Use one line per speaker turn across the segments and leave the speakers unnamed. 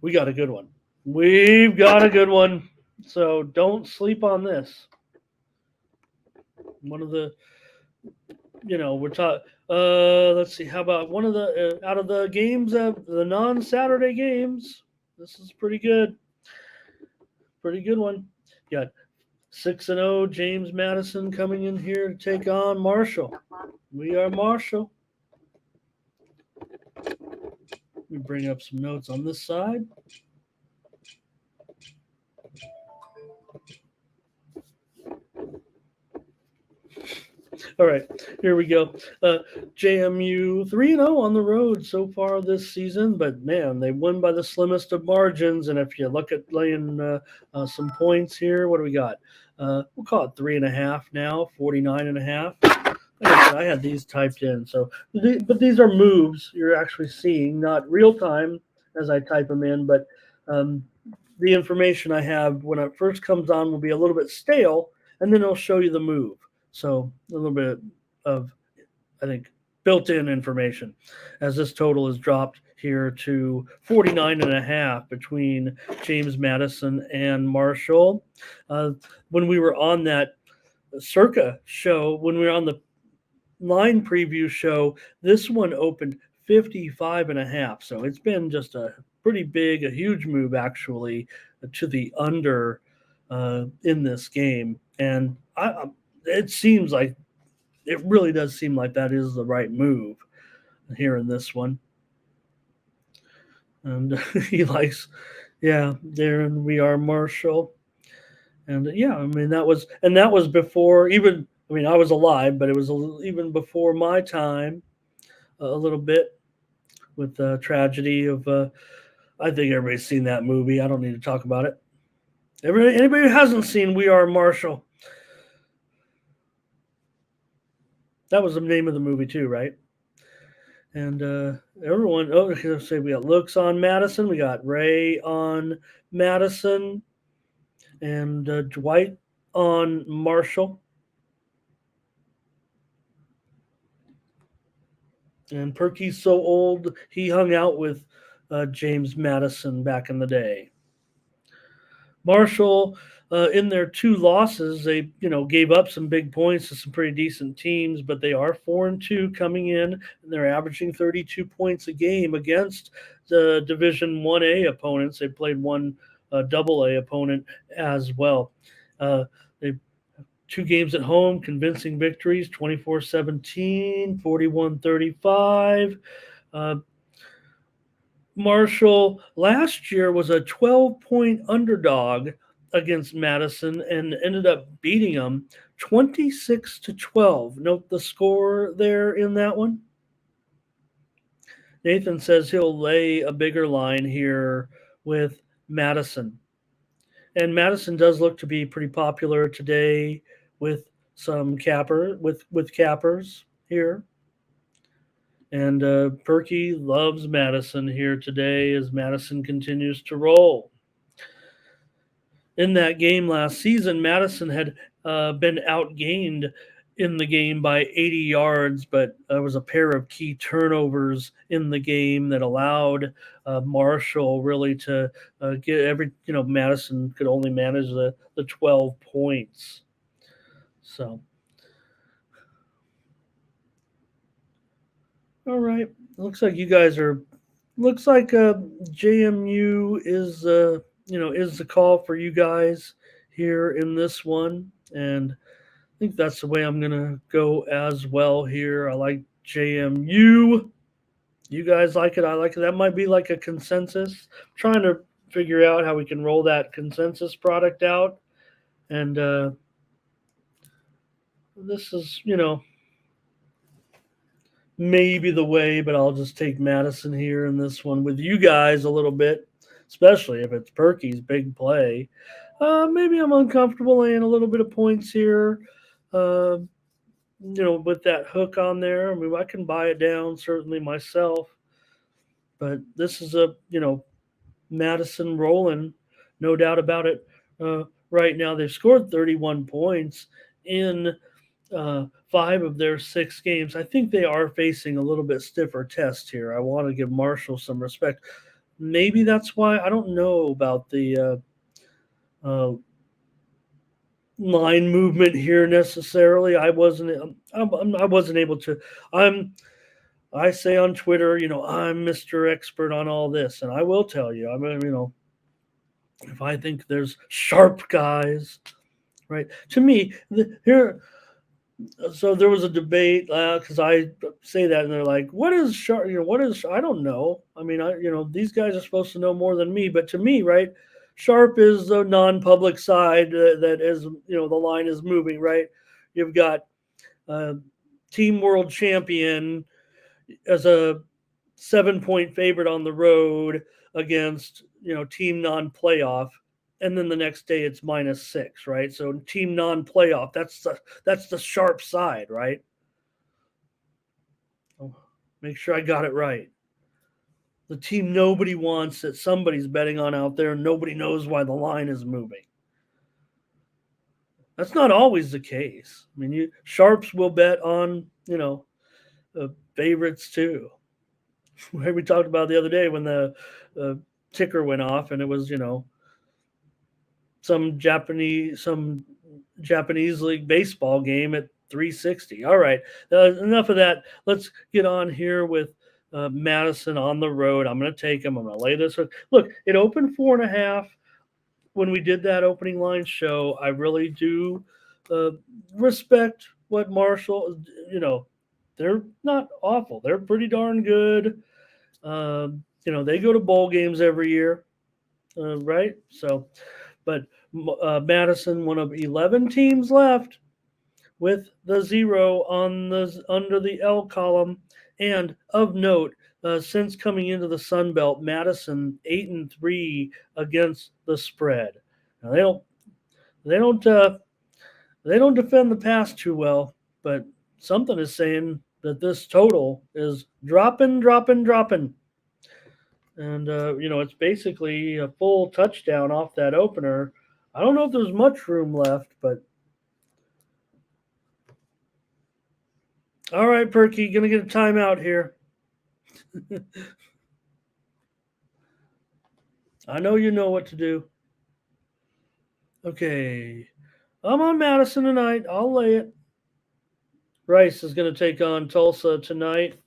we got a good one. We've got a good one. So don't sleep on this. One of the, we're talking. Let's see. How about one of the out of the games of the non-Saturday games? This is pretty good. Pretty good one. Got 6-0 James Madison coming in here to take on Marshall. We are Marshall. Let me bring up some notes on this side. All right, here we go. JMU 3-0 on the road so far this season, but man, they won by the slimmest of margins. And if you look at laying some points here, what do we got? We'll call it 3.5 now, 49.5. Like I said, I had these typed in. So, but these are moves you're actually seeing, not real time as I type them in, but um, the information I have when it first comes on will be a little bit stale, and then it'll show you the move. So a little bit of, I think, built-in information as this total is dropped here to 49.5 between James Madison and Marshall. When we were on that Circa show, when we were on the line preview show, this one opened 55.5. So it's been just a pretty big, a huge move actually to the under in this game. And it seems like it really does seem like that is the right move here in this one. And he likes, yeah, Darren, we are Marshall. And yeah, I mean, that was before even, I mean, I was alive, but it was even before my time a little bit with the tragedy of, I think everybody's seen that movie. I don't need to talk about it. Anybody who hasn't seen We Are Marshall, that was the name of the movie too, right? And everyone, oh, let's say we got Looks on Madison, we got Ray on Madison, and Dwight on Marshall. And Perky's so old, he hung out with James Madison back in the day. Marshall, in their two losses, they gave up some big points to some pretty decent teams, but they are 4-2 coming in, and they're averaging 32 points a game against the Division 1A opponents. They played one Double A opponent as well. They 2 games at home, convincing victories, 24-17, 41-35. Marshall last year was a 12-point underdog against Madison and ended up beating them 26-12. Note the score there in that one. Nathan says he'll lay a bigger line here with Madison. And Madison does look to be pretty popular today with some cappers here. And Perky loves Madison here today as Madison continues to roll. In that game last season, Madison had been outgained in the game by 80 yards, but there was a pair of key turnovers in the game that allowed Marshall really to get Madison could only manage the 12 points. So, all right. Looks like you guys are. Looks like JMU is is the call for you guys here in this one, and I think that's the way I'm gonna go as well here. I like JMU. You guys like it. I like it. That might be like a consensus. I'm trying to figure out how we can roll that consensus product out, and this is maybe the way, but I'll just take Madison here in this one with you guys a little bit, especially if it's Perky's big play. Maybe I'm uncomfortable laying a little bit of points here. Uh, with that hook on there. I mean, I can buy it down certainly myself, but this is Madison rolling, no doubt about it. Right now, they've scored 31 points in 5 of their 6 games. I think they are facing a little bit stiffer test here. I want to give Marshall some respect. maybe that's why I don't know about the line movement here necessarily. I wasn't able to. I'm I say on Twitter, I'm Mr. Expert on all this, and I will tell you, I mean, if I think there's sharp guys, right? To me, here, so there was a debate because I say that, and they're like, "What is sharp? What is? I don't know. I mean, these guys are supposed to know more than me, but to me, right, sharp is the non-public side that is, the line is moving, right? You've got uh, team world champion as a 7-point favorite on the road against team non-playoff, and then the next day it's -6, right? So team non-playoff, that's the sharp side, right? Oh, make sure I got it right. The team nobody wants that somebody's betting on out there, and nobody knows why the line is moving. That's not always the case. I mean, sharps will bet on favorites too. We talked about the other day when the uh, ticker went off, and it was some Japanese league baseball game at 360. All right, enough of that. Let's get on here with Madison on the road. I'm going to take him. I'm going to lay this. Look, it opened 4.5 when we did that opening line show. I really do uh, respect what Marshall. They're not awful. They're pretty darn good. They go to bowl games every year, right? So, but Madison, one of 11 teams left with the 0 on the under the L column, and of note, since coming into the Sun Belt, Madison 8-3 against the spread. Now they don't they don't defend the pass too well, but something is saying that this total is dropping, dropping, dropping. And it's basically a full touchdown off that opener. I don't know if there's much room left, but all right, Perky, gonna get a timeout here. I know you know what to do. Okay, I'm on Madison tonight. I'll lay it. Rice is gonna take on Tulsa tonight,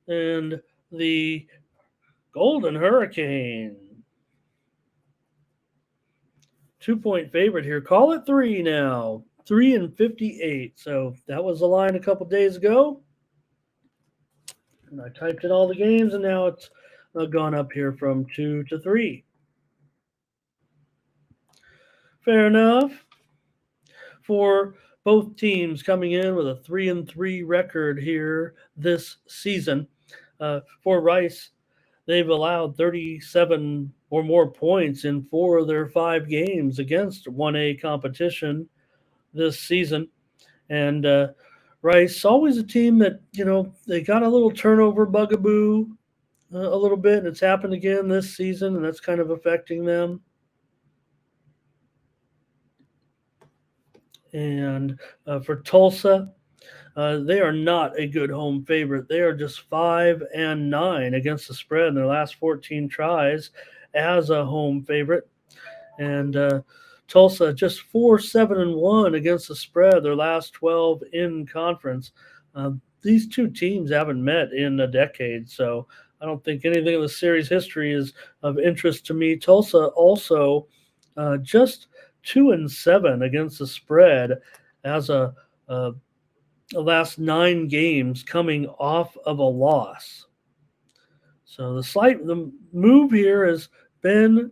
and the Golden Hurricane 2-point favorite here. Call it 3 now. 3-58. So that was the line a couple days ago. And I typed in all the games, and now it's gone up here from 2 to 3. Fair enough. For both teams coming in with a 3-3 record here this season. For Rice, they've allowed 37 or more points in 4 of their 5 games against 1A competition this season. And Rice, always a team that, they got a little turnover bugaboo a little bit, and it's happened again this season, and that's kind of affecting them. And for Tulsa, they are not a good home favorite. They are just 5-9 against the spread in their last 14 tries as a home favorite. And Tulsa just 4-7-1 against the spread their last 12 in conference. These two teams haven't met in a decade, so I don't think anything in the series history is of interest to me. Tulsa also just 2-7 against the spread as a last 9 games coming off of a loss. So the move here has been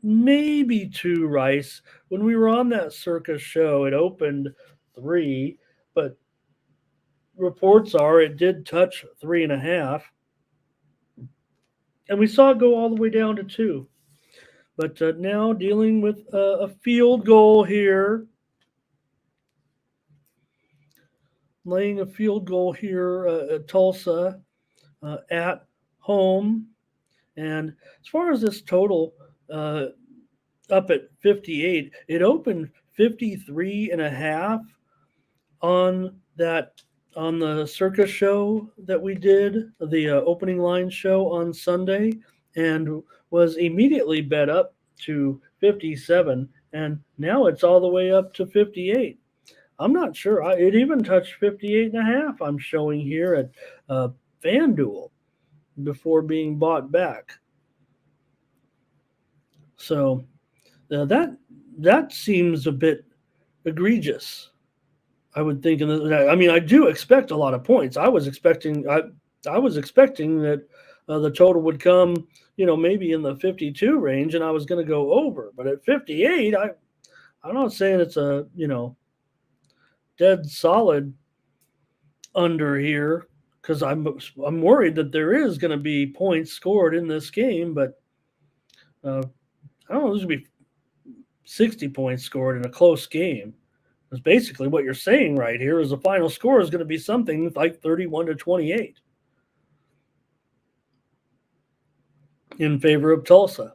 maybe 2 Rice. When we were on that circus show, it opened 3, but reports are it did touch 3.5. And we saw it go all the way down to 2. But now dealing with a field goal here, laying a field goal here at Tulsa at home. And as far as this total, up at 58, it opened 53.5 on the circus show that we did, the opening line show on Sunday, and was immediately bet up to 57, and now it's all the way up to 58. I'm not sure. It even touched 58 and a half. I'm showing here at FanDuel before being bought back. So that seems a bit egregious. I would think. I mean, I do expect a lot of points. I was expecting that the total would come, maybe in the 52 range, and I was going to go over. But at 58, I'm not saying it's a dead solid under here because I'm worried that there is going to be points scored in this game, but I don't know. There's going to be 60 points scored in a close game. Because basically what you're saying right here is the final score is going to be something like 31-28 in favor of Tulsa.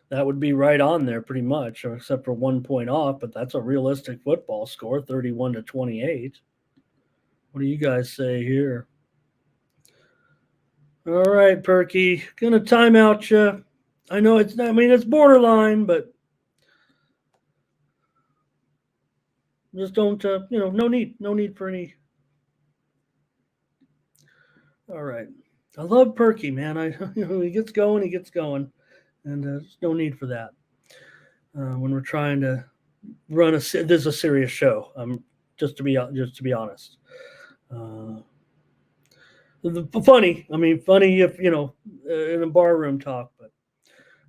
That would be right on there pretty much, except for 1 point off, but that's a realistic football score, 31-28. What do you guys say here? All right, Perky, gonna time out you. I know it's borderline, but just don't, no need for any. All right. I love Perky, man. He gets going, and there's no need for that when we're trying to run this is a serious show. Just to be honest. Funny. I mean, funny if in a bar room talk. But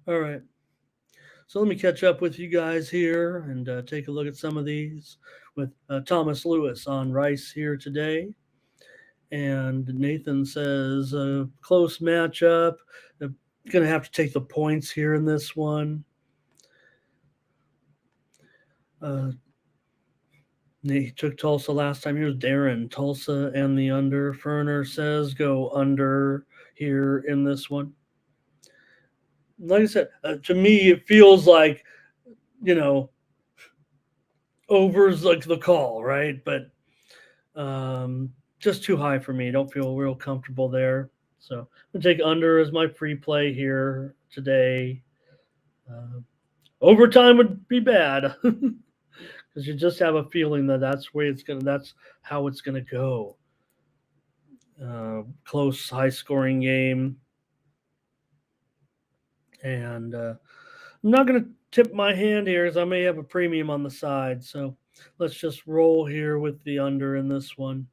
all right. So let me catch up with you guys here and take a look at some of these with Thomas Lewis on Rice here today. And Nathan says close matchup. Going to have to take the points here in this one. He took Tulsa last time. Here's Darren. Tulsa and the under. Ferner says go under here in this one. Like I said, to me, it feels like, over's like the call, right? But just too high for me. Don't feel real comfortable there. So I'm going to take under as my free play here today. Overtime would be bad because you just have a feeling that that's how it's gonna go. Close, high-scoring game, and I'm not gonna tip my hand here as I may have a premium on the side. So let's just roll here with the under in this one.